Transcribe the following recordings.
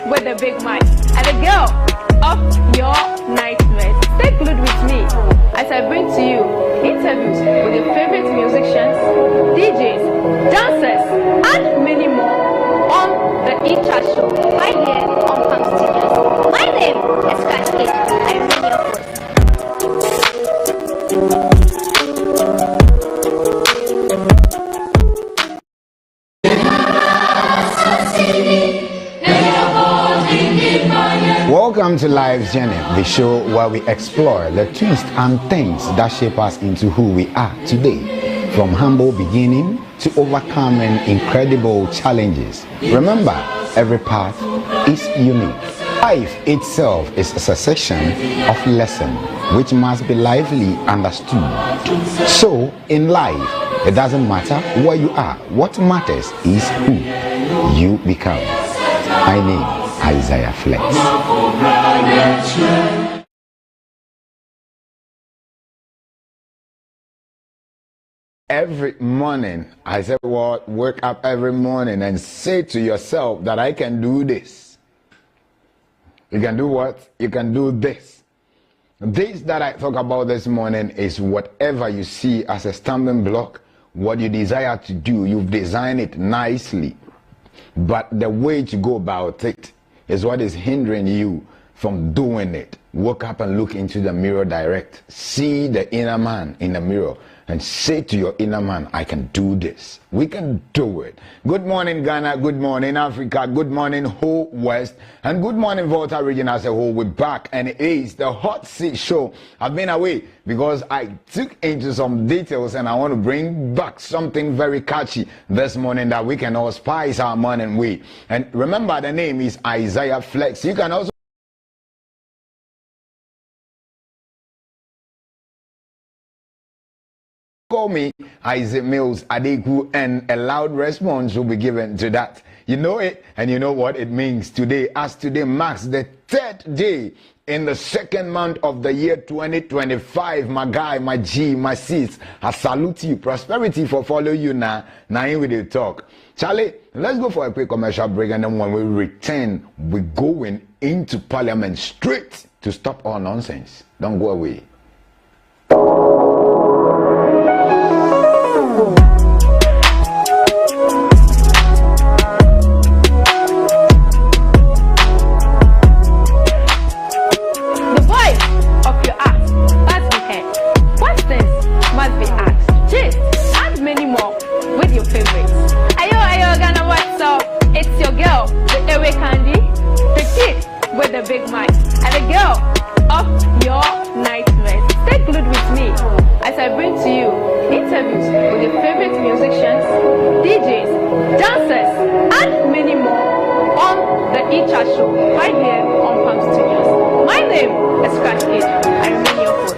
with the big mic and the girl of your nightmares. Stay glued with me as I bring to you interviews with your favorite musicians, DJs, dancers, and many more on the Mintah show right here on Palm Studios. My name is Kwabena. I remain your host. Welcome to Life's Journey, the show where we explore the twists and things that shape us into who we are today, from humble beginning to overcoming incredible challenges. Remember, every path is unique. Life itself is a succession of lessons which must be lively understood. So, in life, it doesn't matter where you are. What matters is who you become. My name Isaiah Flex. Every morning, I said, well, wake up every morning and say to yourself that I can do this. You can do what? You can do this. This that I talk about this morning is whatever you see as a stumbling block, what you desire to do, you've designed it nicely. But the way to go about it is what is hindering you from doing it. Wake up and look into the mirror direct. See the inner man in the mirror and say to your inner man, I can do this. We can do it. Good morning, Ghana. Good morning, Africa. Good morning, whole West. And good morning, Volta region as a whole. We're back, and it is the Hot Seat Show. I've been away because I took into some details, and I want to bring back something very catchy this morning that we can all spice our morning with. And remember, the name is Isaiah Flex. You can also call me Isaac Mills Adeku, and a loud response will be given to that. You know it, and you know what it means today, as today marks the 3rd day in the 2nd month of the year 2025. My guy, my G, my sis, I salute you. Prosperity for follow you now. Now in with the talk. Charlie, let's go for a quick commercial break, and then when we return, we're going into Parliament straight to stop all nonsense. Don't go away. Big mic and the girl of your nightmares. Stay glued with me as I bring to you interviews with your favorite musicians, DJs, dancers, and many more on the Mintah show right here on Palm Studios. My name is Kwabena. I remain your host.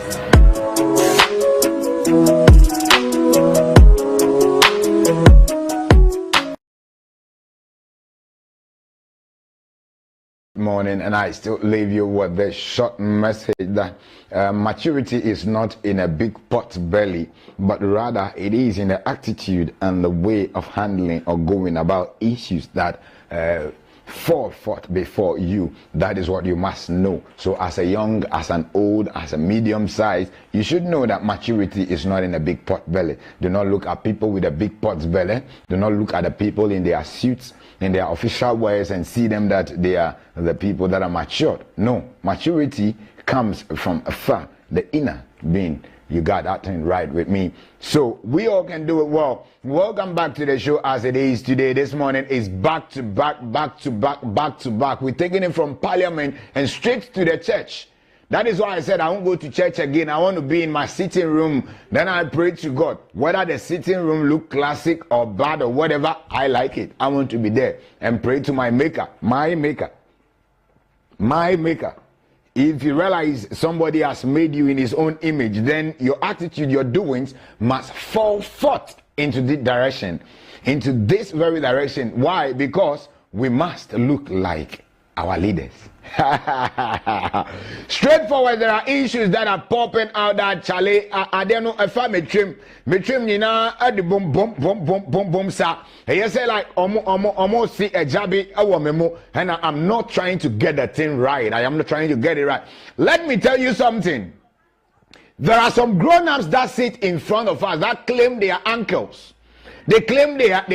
Morning, and I still leave you with the short message that maturity is not in a big pot belly, but rather it is in the attitude and the way of handling or going about issues that fall forth before you. That is what you must know. So as a young, as an old, as a medium size, you should know that maturity is not in a big pot belly. Do not look at people with a big pot belly. Do not look at the people in their suits, in their official ways, and see them that they are the people that are matured. No, maturity comes from afar, the inner being. You got that thing right with me. So we all can do it well. Welcome back to the show as it is today. This morning is back to back, back to back, back to back. We're taking it from Parliament and straight to the church. That is why I said I won't go to church again. I want to be in my sitting room. Then I pray to God. Whether the sitting room look classic or bad or whatever, I like it. I want to be there and pray to my maker. My maker. My maker. If you realize somebody has made you in his own image, then your attitude, your doings must fall forth into this direction, into this very direction. Why? Because we must look like our leaders. Straightforward, there are issues that are popping out that Charlie, I don't know if I trim nina at the boom sa. You say like almost see a jabby a memo, and I'm not trying to get the thing right. I am not trying to get it right. Let me tell you something. There are some grown-ups that sit in front of us that claim they are uncles. They claim they are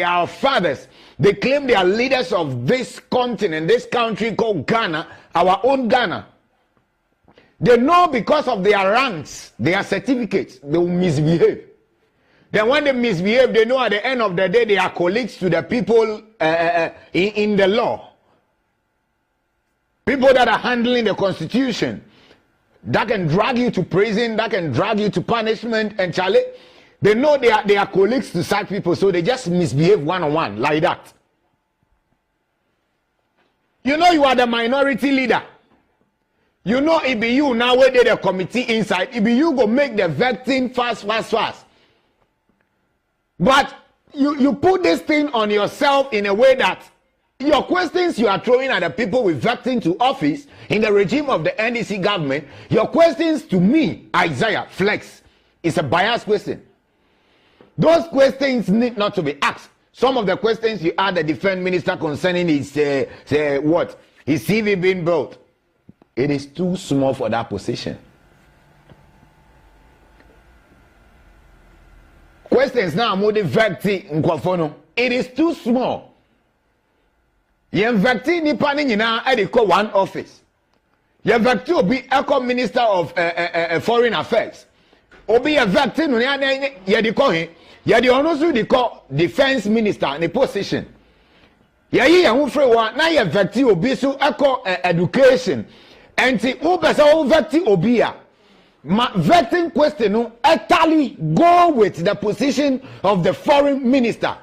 our fathers. They claim they are leaders of this continent, this country called Ghana, our own Ghana. They know because of their ranks, their certificates, they will misbehave. Then when they misbehave, they know at the end of the day they are colleagues to the people in the law. People that are handling the constitution. That can drag you to prison, that can drag you to punishment, and Charlie, they know they are colleagues to such people, so they just misbehave one-on-one like that. You know you are the minority leader. You know it be you now where the committee inside. It be you go make the vetting fast. But you put this thing on yourself in a way that your questions you are throwing at the people with vetting to office in the regime of the NDC government, your questions to me, Isaiah Flex, is a biased question. Those questions need not to be asked. Some of the questions you asked the defense minister concerning his what? His CV being built. It is too small for that position. Questions now motivate nkwafono. It is too small. Yemvecti ni pani nyina ediko one office. Yemvecti obi eco minister of foreign affairs. Obi yemvecti no yediko he. Yedi onosu diko defense minister in a position. Yayi yehufre wa na yemvecti obi so eco education. Enti ubesa uvecti obia. Ma vetting question no entirely go with the position of the foreign minister.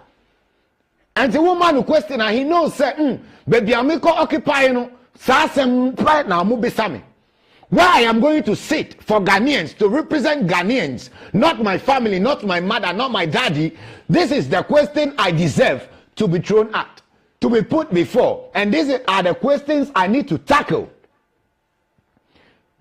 And the woman who question he knows say baby amiko occupy no sasem pride na mu besame. Where I am going to sit for Ghanaians to represent Ghanaians, not my family, not my mother, not my daddy. This is the question I deserve to be thrown at, to be put before, and these are the questions I need to tackle.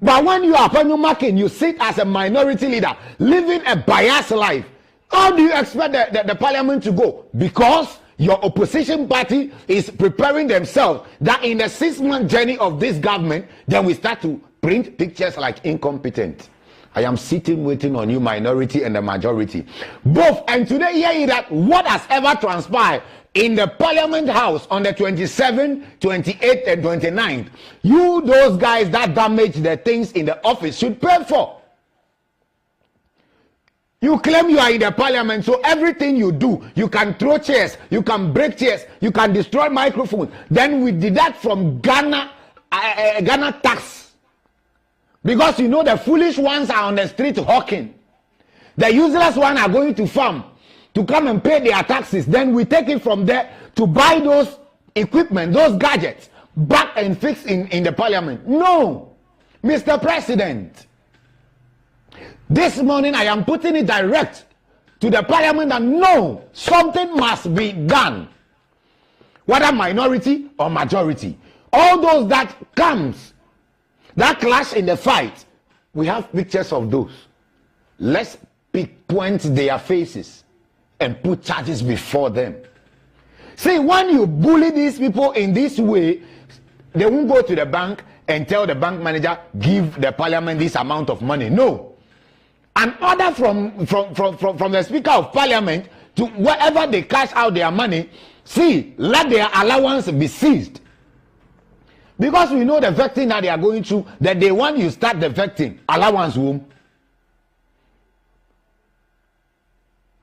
But when you are upon your market, you sit as a minority leader, living a biased life. How do you expect the parliament to go? Because your opposition party is preparing themselves that in the 6-month journey of this government, then we start to print pictures like incompetent. I am sitting waiting on you, minority and the majority. Both. And today, hear that what has ever transpired in the Parliament House on the 27th, 28th, and 29th, you, those guys that damage the things in the office, should pay for. You claim you are in the parliament, so everything you do, you can throw chairs, you can break chairs, you can destroy microphones. Then we deduct from Ghana tax. Because you know the foolish ones are on the street hawking. The useless ones are going to farm to come and pay their taxes. Then we take it from there to buy those equipment, those gadgets, back and fix in the parliament. No, Mr. President. This morning I am putting it direct to the parliament that no, something must be done. Whether minority or majority. All those that comes, that clash in the fight, we have pictures of those. Let's point their faces and put charges before them. See, when you bully these people in this way, they won't go to the bank and tell the bank manager, give the parliament this amount of money. No. An order from the Speaker of Parliament to wherever they cash out their money, see, let their allowance be seized. Because we know the vetting that they are going through, that they want you start the vetting, allowance room.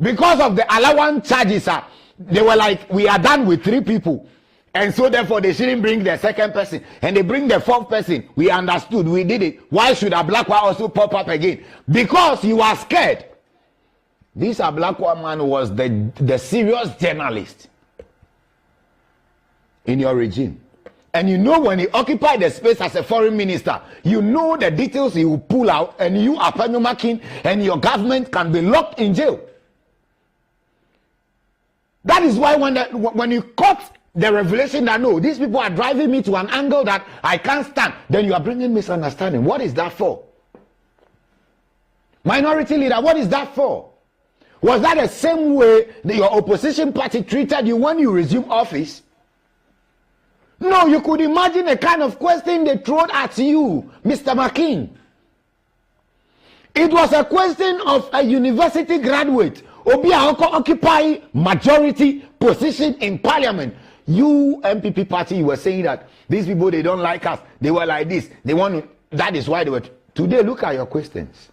Because of the allowance charges, they were like, we are done with 3 people. And so therefore they shouldn't bring the 2nd person. And they bring the 4th person. We understood, we did it. Why should Ablakwa also pop up again? Because you are scared. This Ablakwa man was the serious journalist in your regime. And you know when he occupied the space as a foreign minister, you know the details he will pull out, and you, Apanyomakin, and your government can be locked in jail. That is why when you caught the revelation that no, these people are driving me to an angle that I can't stand, then you are bringing misunderstanding. What is that for? Minority leader, what is that for? Was that the same way that your opposition party treated you when you resumed office? No, you could imagine the kind of question they threw at you, Mr. McKean. It was a question of a university graduate Obi occupy majority position in parliament. You MPP party, you were saying that these people, they don't like us. They were like this. They want to, that is why they were. Today, look at your questions.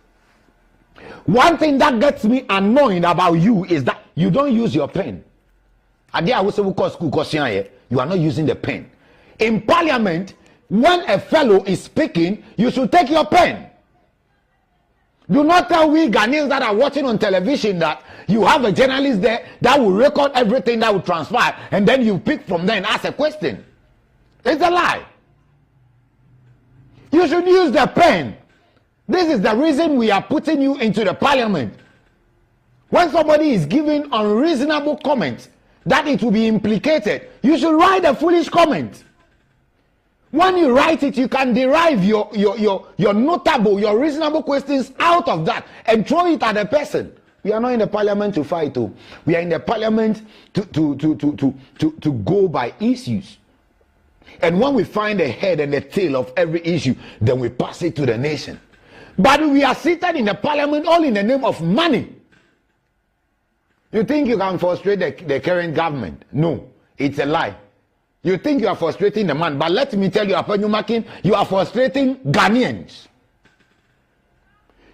One thing that gets me annoyed about you is that you don't use your pen. You are not using the pen. In parliament, when a fellow is speaking, you should take your pen. Do not tell we Ghanaians that are watching on television that you have a journalist there that will record everything that will transpire, and then you pick from there and ask a question. It's a lie. You should use the pen. This is the reason we are putting you into the parliament. When somebody is giving unreasonable comments that it will be implicated, you should write a foolish comment. When you write it, you can derive your notable, your reasonable questions out of that and throw it at the person. We are not in the parliament to fight. We are in the parliament to go by issues. And when we find the head and the tail of every issue, then we pass it to the nation. But we are seated in the parliament all in the name of money. You think you can frustrate the current government? No, it's a lie. You think you are frustrating the man, but let me tell you, Akandoh, you are frustrating Ghanaians.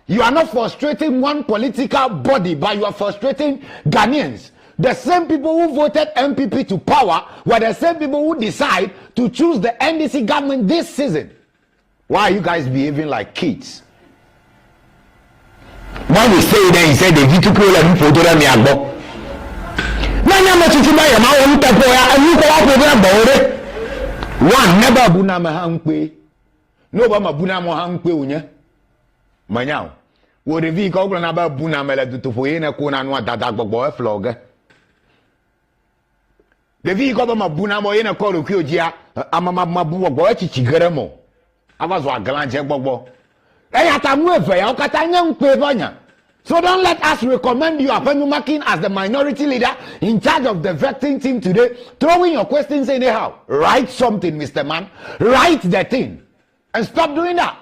You are not frustrating one political body, but you are frustrating Ghanaians. The same people who voted MPP to power were the same people who decide to choose the NDC government this season. Why are you guys behaving like kids? When we say that, he said the Vituko and Fotora Miagbo. One never bunama hangpe. No bama bunamo hangpe unya. Manyao. Wo de vi ko na ba bunama la tutufoye na ko na no dada gbogbo e flog. De vi ko bama bunamo ye na ko ro kwi ogia amama mabu gbogbo e chichigere mo. Abazo aglanje gbogbo. E yata mu efe ya okata nya nkpe banya. So don't let us recommend you Akandoh as the minority leader in charge of the vetting team today, throwing your questions anyhow. Write something, Mr. Man. Write the thing. And stop doing that.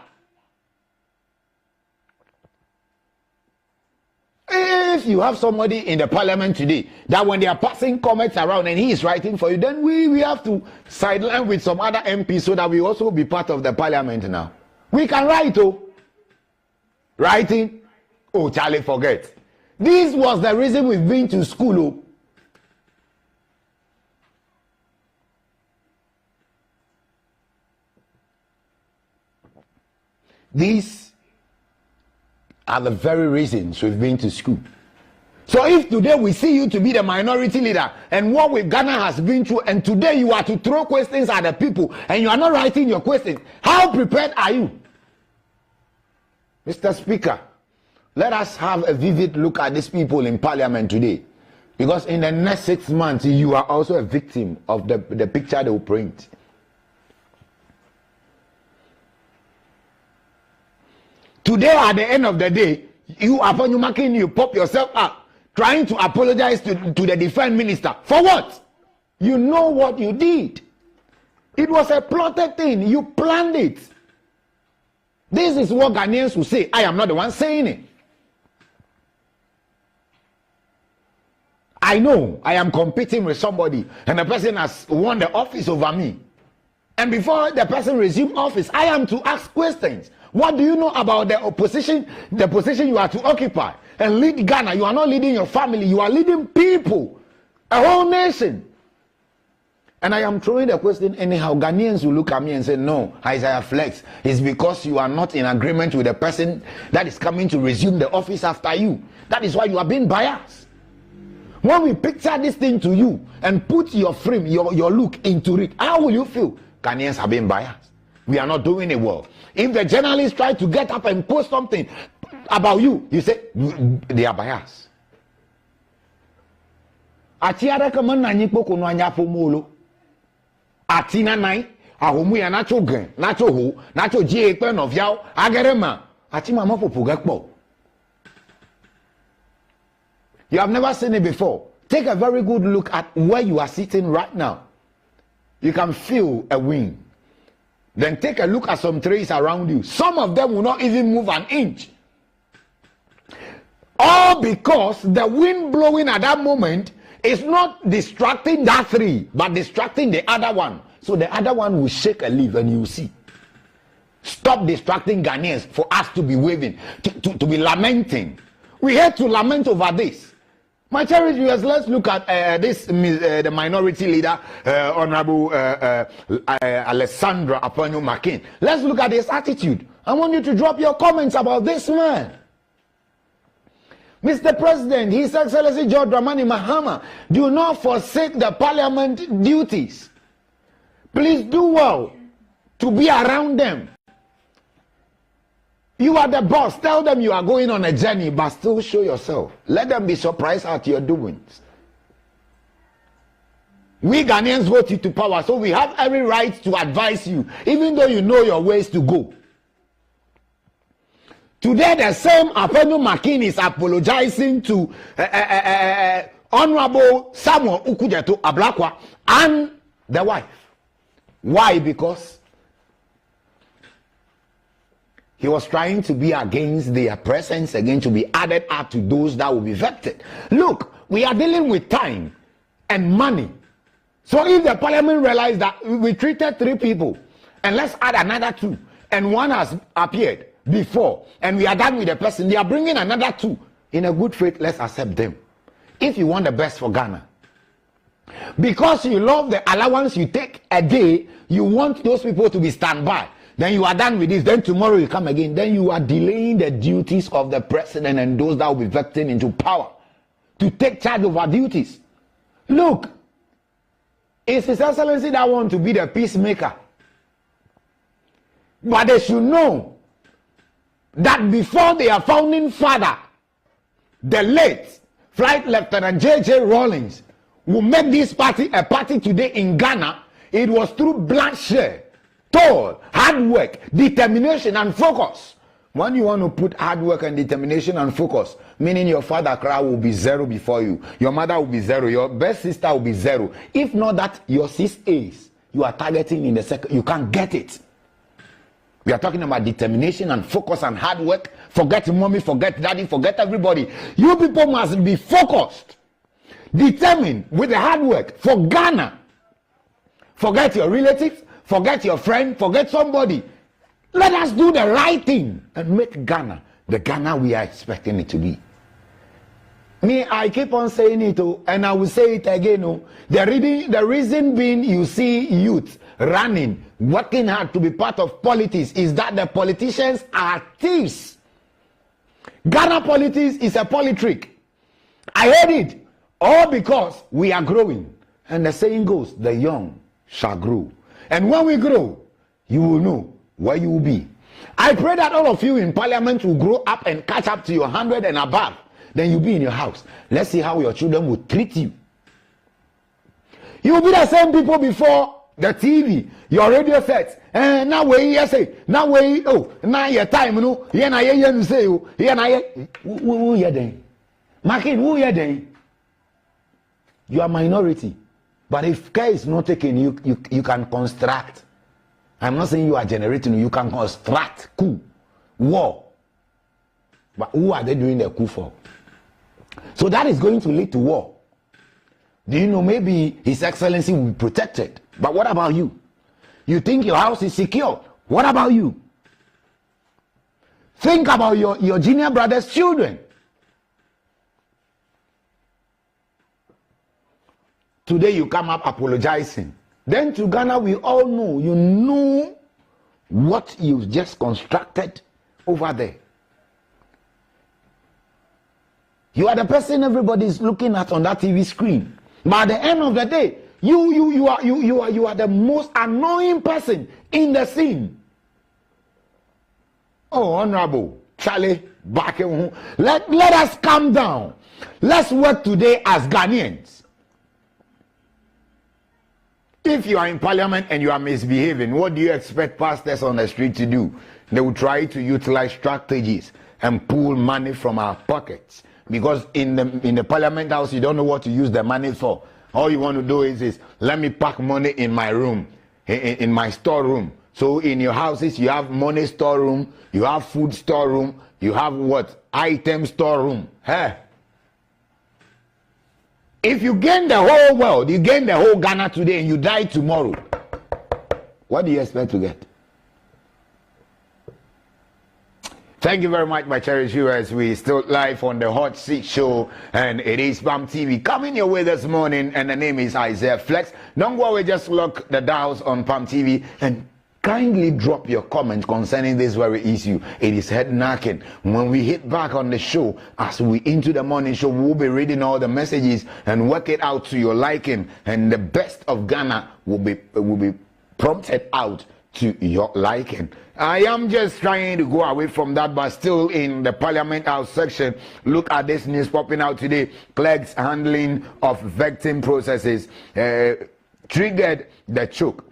If you have somebody in the parliament today that when they are passing comments around and he is writing for you, then we have to sideline with some other MPs so that we also be part of the parliament now. We can write, writing. Oh, Charlie, forget. This was the reason we've been to school. These are the very reasons we've been to school. So if today we see you to be the minority leader and what with Ghana has been through, and today you are to throw questions at the people and you are not writing your questions, how prepared are you? Mr. Speaker, let us have a vivid look at these people in parliament today. Because in the next 6 months, you are also a victim of the picture they will print. Today, at the end of the day, you Akandoh, you pop yourself up, trying to apologize to the defense minister. For what? You know what you did. It was a plotted thing. You planned it. This is what Ghanaians will say. I am not the one saying it. I know I am competing with somebody and the person has won the office over me. And before the person resumes office, I am to ask questions. What do you know about the opposition, the position you are to occupy? And lead Ghana. You are not leading your family. You are leading people. A whole nation. And I am throwing the question anyhow. Ghanaians will look at me and say, no, Isaiah Flex, it's because you are not in agreement with the person that is coming to resume the office after you. That is why you are being biased. When we picture this thing to you and put your frame, your look into it, how will you feel? Ghanaians are being biased. We are not doing it well. If the journalists try to get up and post something about you, you say they are biased. atina nai ahomu ya nacho gen nacho ho nacho je pe no viao agerema atima mo popo gekpo. You have never seen it before. Take a very good look at where you are sitting right now. You can feel a wind. Then take a look at some trees around you. Some of them will not even move an inch. All because the wind blowing at that moment is not distracting that tree, but distracting the other one. So the other one will shake a leaf and you will see. Stop distracting Ghanaians for us to be waving, to be lamenting. We hate to lament over this. My cherished viewers, let's look at the minority leader, Honorable Alessandra Apanyo McCain. Let's look at his attitude. I want you to drop your comments about this man. Mr. President, His Excellency George Dramani Mahama, do not forsake the parliament duties. Please do well to be around them. You are the boss. Tell them you are going on a journey, but still show yourself. Let them be surprised at your doings. We Ghanaians vote you to power, so we have every right to advise you, even though you know your ways to go. Today, the same Akandoh McCain is apologizing to Honorable Samuel Okudzeto Ablakwa and the wife. Why? Because he was trying to be against their presence, again to be added up to those that will be vetted. Look, we are dealing with time and money. So if the parliament realized that we treated 3 people and let's add another 2 and one has appeared before and we are done with the person, they are bringing another 2 in a good faith, let's accept them. If you want the best for Ghana, because you love the allowance you take a day, you want those people to be standby. Then you are done with this. Then tomorrow you come again. Then you are delaying the duties of the president and those that will be vetted into power to take charge of our duties. Look, it's His Excellency that want to be the peacemaker. But they should know that before their founding father, the late Flight Lieutenant J.J. Rawlings, will make this party a party today in Ghana, it was through bloodshed, toil, hard work, determination, and focus. When you want to put hard work and determination and focus, meaning your father crowd will be 0 before you, your mother will be 0, your best sister will be 0. If not that, your 6 A's you are targeting in the second, you can't get it. We are talking about determination and focus and hard work. Forget mommy, forget daddy, forget everybody. You people must be focused, determined with the hard work for Ghana. Forget your relatives, forget your friend, forget somebody. Let us do the right thing and make Ghana the Ghana we are expecting it to be. Me, I keep on saying it, and I will say it again. The reason being you see youth running, working hard to be part of politics is that the politicians are thieves. Ghana politics is a politrick. I heard it all because we are growing. And the saying goes, the young shall grow. And when we grow, you will know where you will be. I pray that all of you in parliament will grow up and catch up to your 100 and above. Then you'll be in your house. Let's see how your children will treat you. You will be the same people before the TV, your radio sets. And now we say, now we now your time, here na you say, here na who you then? Marking who you then? You are minority. But if care is not taken, you can construct. I'm not saying you are generating, you can construct coup, war. But who are they doing the coup for? So that is going to lead to war. Do you know maybe His Excellency will be protected? But what about you? You think your house is secure? What about you? Think about your junior brother's children. Today you come up apologizing. Then to Ghana, we all know, you know what you've just constructed over there. You are the person everybody is looking at on that TV screen. But at the end of the day, you are the most annoying person in the scene. Oh, Honorable Charlie, back home. Let us calm down. Let's work today as Ghanaians. If you are in parliament and you are misbehaving, what do you expect pastors on the street to do? They will try to utilize strategies and pull money from our pockets. Because in the parliament house, you don't know what to use the money for. All you want to do is let me pack money in my room, in my storeroom. So in your houses, you have money storeroom, you have food storeroom, you have what? Item storeroom. Hey. If you gain the whole world, you gain the whole Ghana today and you die tomorrow, what do you expect to get? Thank you very much, my cherished viewers. We still live on the Hot Seat Show, and it is PAM TV coming your way this morning, and the name is Isaiah Flex. Don't go away, just lock the dials on PAM TV and kindly drop your comments concerning this very issue. It is head knocking. When we hit back on the show, as we into the morning show, we'll be reading all the messages and work it out to your liking, and the best of Ghana will be prompted out to your liking. I am just trying to go away from that, but still in the Parliament House section, look at this news popping out today. Clerks handling of vetting processes triggered the choke.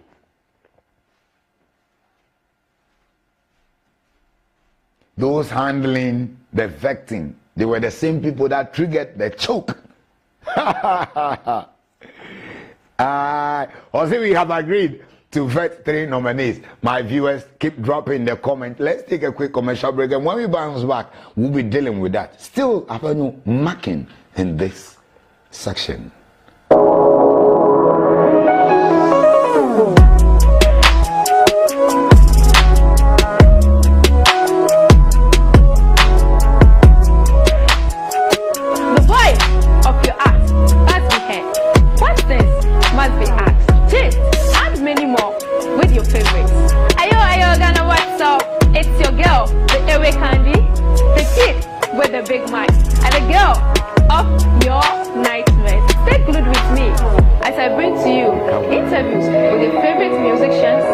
Those handling the vetting, they were the same people that triggered the choke. Also, we have agreed to vet 3 nominees. My viewers, keep dropping the comment. Let's take a quick commercial break, and when we bounce back, we'll be dealing with that. Still, I have no marking in this section. Big Mike and the girl of your nightmares. Stay glued with me as I bring to you interviews with your favorite musicians,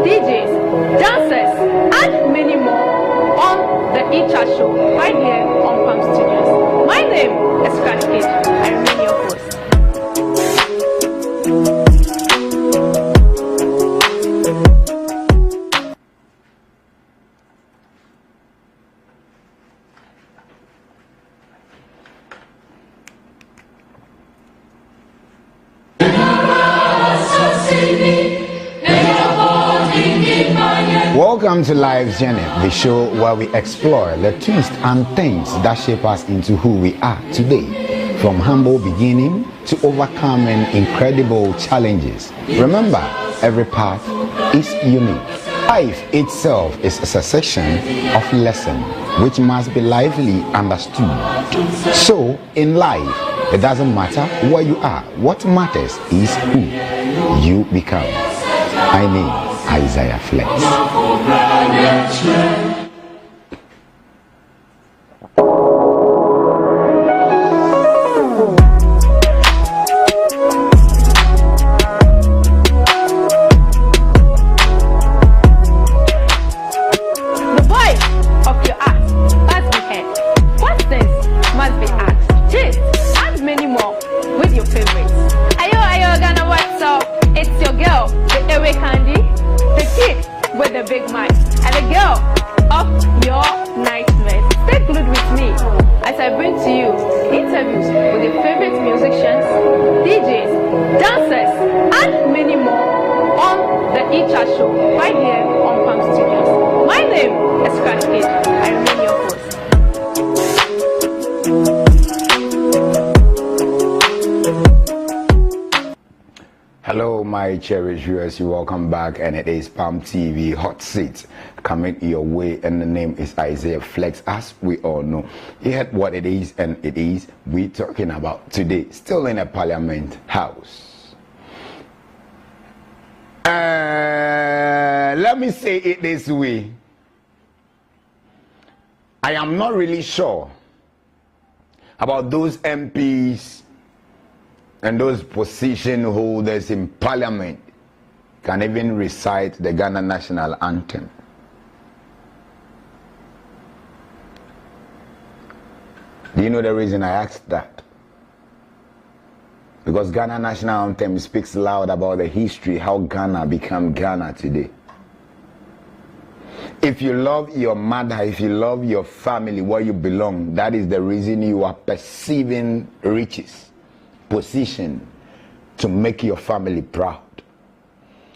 DJs, dancers, and many more on the E-Chat Show right here on PAM Studios. My name is Scratch Kid. I remain your host. Welcome to Life's Journey, the show where we explore the twists and things that shape us into who we are today, from humble beginning to overcoming incredible challenges. Remember, every path is unique. Life itself is a succession of lessons which must be lively understood. So, in life, it doesn't matter where you are. What matters is who you become. I mean, Isaiah Flex. Big Mike and the girl of your nightmares. Stay glued with me as I bring to you interviews with your favorite musicians, DJs, dancers, and many more on the E-Chat Show right here on PAM Studios. My name is Scratch Kid. I remain your host. Hello, my cherished viewers. You welcome back, and it is PAM TV Hot Seat coming your way, and the name is Isaiah Flex. As we all know, you heard what it is, and it is we're talking about today. Still in a Parliament House. Let me say it this way. I am not really sure about those MPs and those position holders in Parliament can even recite the Ghana national anthem. Do you know the reason I asked that? Because Ghana national anthem speaks loud about the history, how Ghana became Ghana today. If you love your mother, if you love your family, where you belong, that is the reason you are perceiving riches, position, to make your family proud.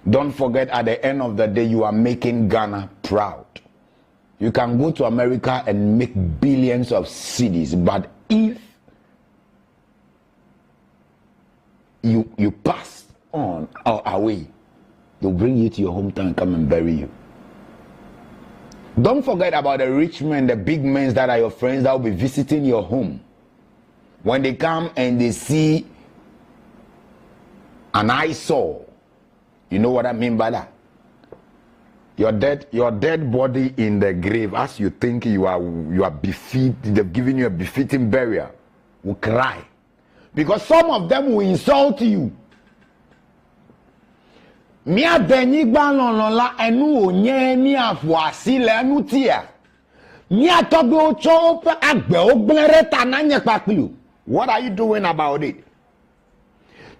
Don't forget, at the end of the day, you are making Ghana proud. You can go to America and make billions of cedis, but if you pass on or away, they'll bring you to your hometown and come and bury you. Don't forget about the rich men, the big men that are your friends that will be visiting your home. When they come and they see an eyesore, you know what I mean by that? Your dead body in the grave, as you think you are befitting, they've given you a befitting burial, will cry. Because some of them will insult you. Mia benigba lolola enu onye ni afuasi le enu tia. Mia tobe ocho agbe ogbere tananye papilu. What are you doing about it?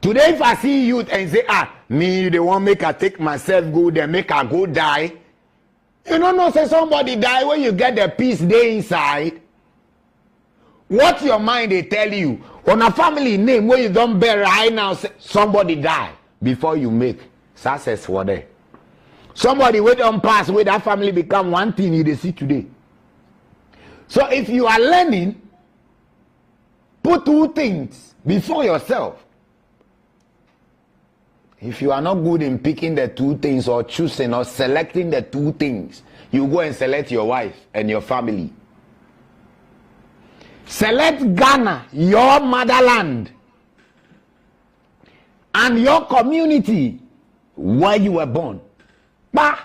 Today if I see youth and say, me they want make I take myself go there, make I go die. You don't know say somebody die when you get the peace there inside. What your mind they tell you on a family name where you don't bear right now, say somebody die before you make success for them. Somebody wait on pass where that family become one thing you see today. So if you are learning, put two things before yourself. If you are not good in picking the two things or choosing or selecting the two things, you go and select your wife and your family. Select Ghana, your motherland, and your community where you were born. Bah!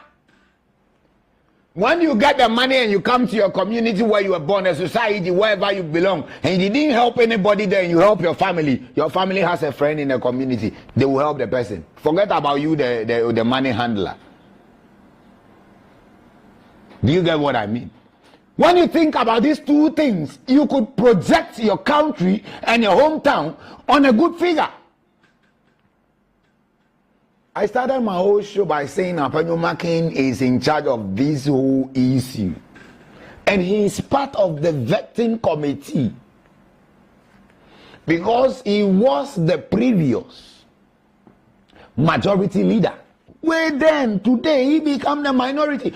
When you get the money and you come to your community where you were born, a society, wherever you belong, and you didn't help anybody there, and you help your family has a friend in the community, they will help the person. Forget about you, the money handler. Do you get what I mean? When you think about these two things, you could project your country and your hometown on a good figure. I started my whole show by saying Akandoh Makin is in charge of this whole issue. And he is part of the vetting committee. Because he was the previous majority leader. Where then, today, he become the minority.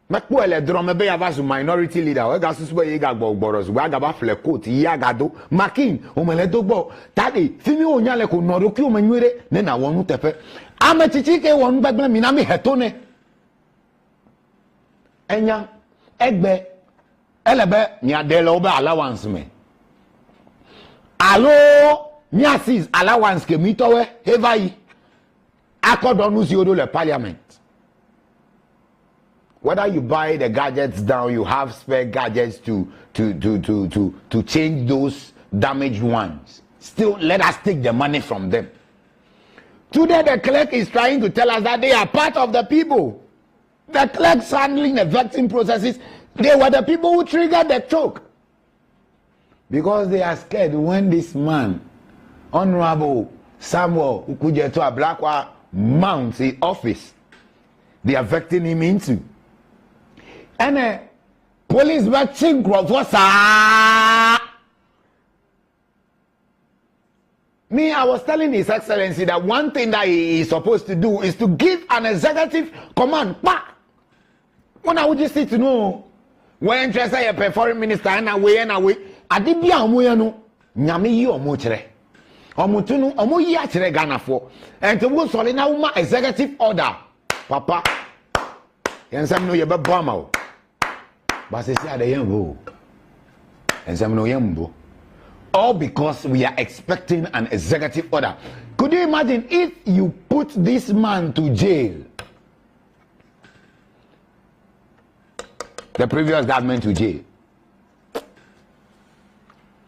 Makwele drama be avasu minority leader. We ga susu ye ga gbogboros. We ga ba flekot ya gado. Makin o mele dogbo. Tade fimi onya le ko nodo ki o menwere ne na wonu tefe. Ame chichi ke wonu gbegbe mi na mi hetone. Enya egbe elebe mi adele obe allowance me. Allo mi assist allowance ke mi towe hevayi. Akandoh nu si odo le parliament. Whether you buy the gadgets down, you have spare gadgets to change those damaged ones. Still, let us take the money from them. Today, the clerk is trying to tell us that they are part of the people. The clerks handling the vetting processes, they were the people who triggered the choke. Because they are scared when this man, Honorable Samuel Okudzeto Ablakwa, mounts the office they are vetting him into. And police vetting me, I was telling His Excellency that one thing that he is supposed to do is to give an executive command. When I would just say to know when interested a foreign minister and away, I did be a no Nyami or Muchere. Omutunu, Omoyi Achere Ghana for, and to go Solina executive order. Papa, and some know your bomb. But they say the young and some no young. All because we are expecting an executive order. Could you imagine if you put this man to jail? The previous government to jail.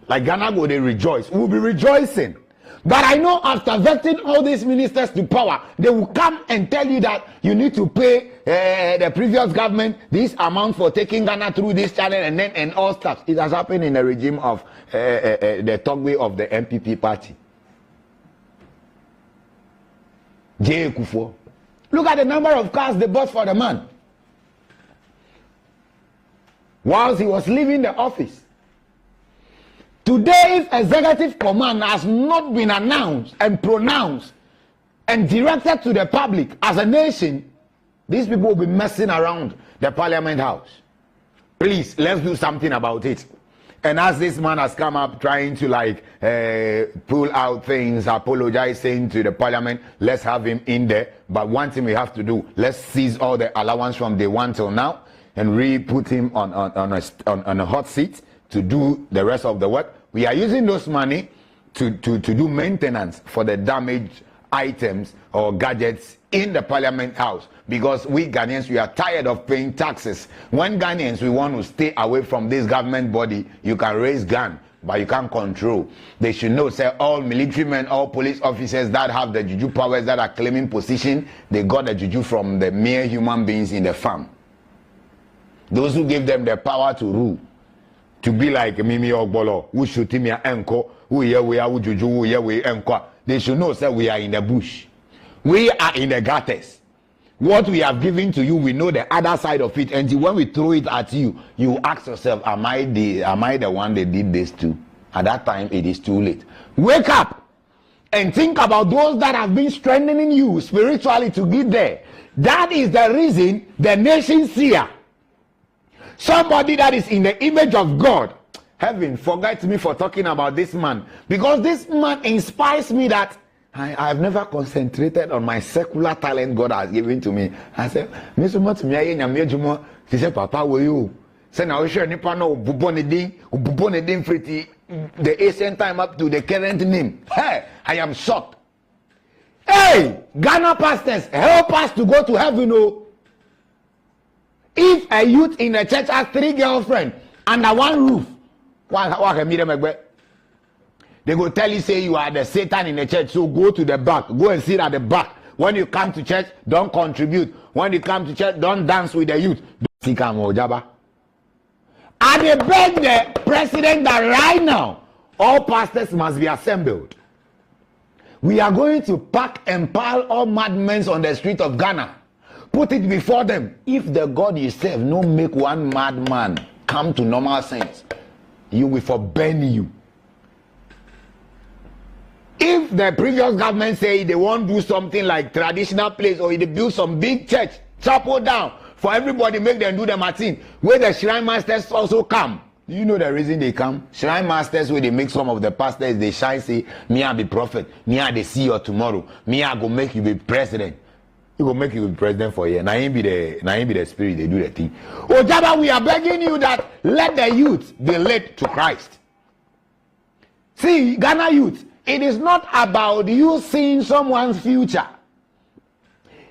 Like Ghana go, they rejoice. We'll be rejoicing. But I know after vetting all these ministers to power, they will come and tell you that you need to pay the previous government this amount for taking Ghana through this channel and all stuff. It has happened in the regime of the Togbe of the MPP party. J. Kufo. Look at the number of cars they bought for the man whilst he was leaving the office. Today's executive command has not been announced and pronounced and directed to the public as a nation. These people will be messing around the Parliament House. Please, let's do something about it. And as this man has come up trying to pull out things, apologizing to the Parliament, let's have him in there. But one thing we have to do, let's seize all the allowance from day one till now and re-put him on a hot seat to do the rest of the work. We are using those money to do maintenance for the damaged items or gadgets in the Parliament House, because we Ghanaians, we are tired of paying taxes. When Ghanaians, we want to stay away from this government body, you can raise gun, but you can't control. They should know, say, all military men, all police officers that have the juju powers that are claiming position, they got the juju from the mere human beings in the farm. Those who give them the power to rule, to be like Mimi Ogbolo, who shoot me enko, who here we are, who juju, who here we enko. They should know, say, we are in the bush. We are in the gutters. What we have given to you, we know the other side of it. And when we throw it at you, you ask yourself, am I the one they did this to? At that time, it is too late. Wake up and think about those that have been strengthening you spiritually to get there. That is the reason the nation seer, somebody that is in the image of God. Heaven, forget me for talking about this man, because this man inspires me that I've never concentrated on my secular talent God has given to me. I said, Mr. Motumi, he said, Papa, will you? Say, now, sure, Nipa no Bubonidin pretty the ancient time up to the current name. Hey, I am shocked. Hey, Ghana pastors, help us to go to heaven. Oh. If a youth in a church has 3 girlfriends under one roof, they go tell you, say you are the Satan in the church, so go to the back, go and sit at the back. When you come to church, don't contribute. When you come to church, don't dance with the youth. And they beg the president that right now, all pastors must be assembled. We are going to pack and pile all madmen on the street of Ghana. Put it before them. If the God you serve no make one madman come to normal sense, you will forbid you. If the previous government say they won't do something like traditional place, or they build some big church, chapel down for everybody, make them do the martin, where the shrine masters also come. Do you know the reason they come? Shrine masters, where they make some of the pastors, they shine, say, me I be prophet, me I the CEO tomorrow, me I go make you be president. He will make you be president for a year. Now he be the spirit, they do the thing. Oh Jabba, we are begging you that let the youth be led to Christ. See, Ghana youth, it is not about you seeing someone's future.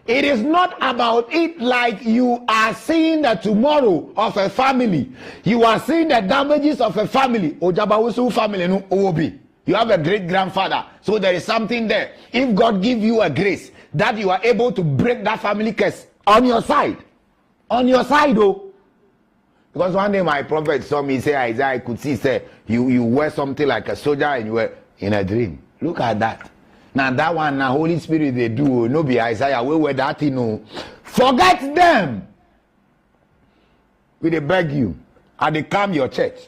It is not about it like you are seeing the tomorrow of a family. You are seeing the damages of a family. Ojabawusu family no obi. You have a great grandfather, so there is something there. If God give you a grace that you are able to break that family curse on your side, oh. Because one day my prophet saw me say, Isaiah, I could see, say you wear something like a soldier and you were in a dream. Look at that. Now that one, now Holy Spirit they do, no be Isaiah, we wear that, you know. Forget them. We they beg you, and they come your church.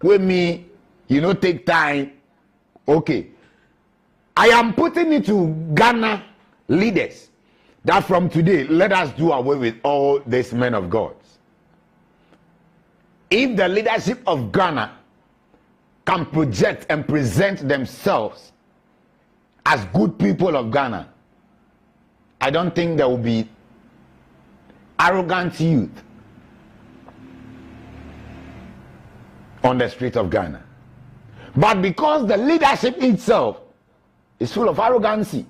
With me, take time. Okay. I am putting it to Ghana leaders that from today, let us do away with all these men of God. If the leadership of Ghana can project and present themselves as good people of Ghana, I don't think there will be arrogant youth on the street of Ghana. But because the leadership itself is full of arrogancy,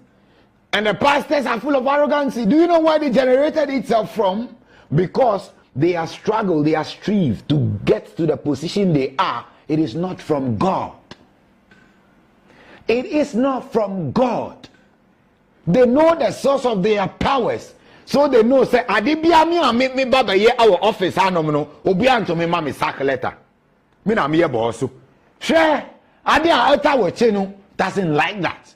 and the pastors are full of arrogancy, do you know where they generated itself from? Because they are struggled, they are strive to get to the position they are. It is not from God. It is not from God. They know the source of their powers. So they know, say, Adibia me baba ye our office, no, Obian to me, mammy sack letter. Me na me a boss. Share, Adia Alta Wacheno doesn't like that.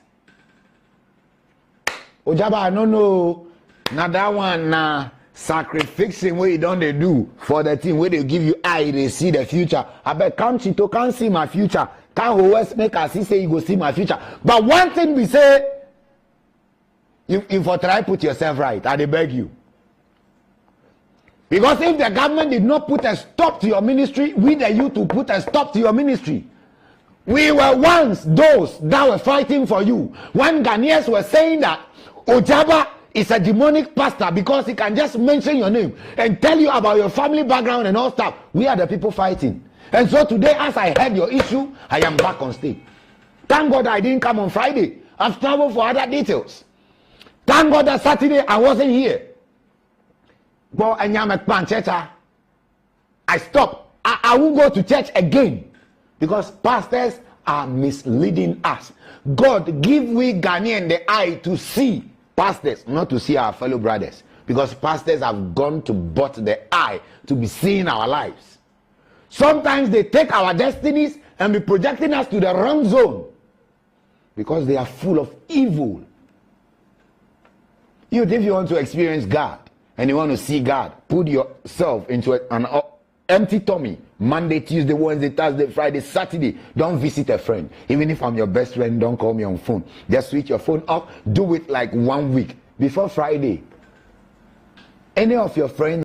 Ojaba, no, now that one, sacrificing what you don't they do for the team where they give you eye, they see the future. I bet come to can't see my future. Can't always make us say you go see my future. But one thing we say, if for try put yourself right, I beg you. Because if the government did not put a stop to your ministry, we the youth to put a stop to your ministry. We were once those that were fighting for you. When Ghanaians were saying that Ojaba is a demonic pastor because he can just mention your name and tell you about your family background and all stuff. We are the people fighting. And so today, as I heard your issue, I am back on stage. Thank God I didn't come on Friday. I've traveled for other details. Thank God that Saturday I wasn't here. But I stopped. I won't go to church again because pastors are misleading us. God, give we Ghanaian the eye to see pastors, not to see our fellow brothers, because pastors have gone to butt the eye to be seeing our lives. Sometimes they take our destinies and be projecting us to the wrong zone because they are full of evil. If you want to experience God and you want to see God, put yourself into an empty tummy. Monday, Tuesday, Wednesday, Thursday, Friday, Saturday. Don't visit a friend. Even if I'm your best friend, don't call me on phone. Just switch your phone off. Do it like 1 week before Friday. Any of your friends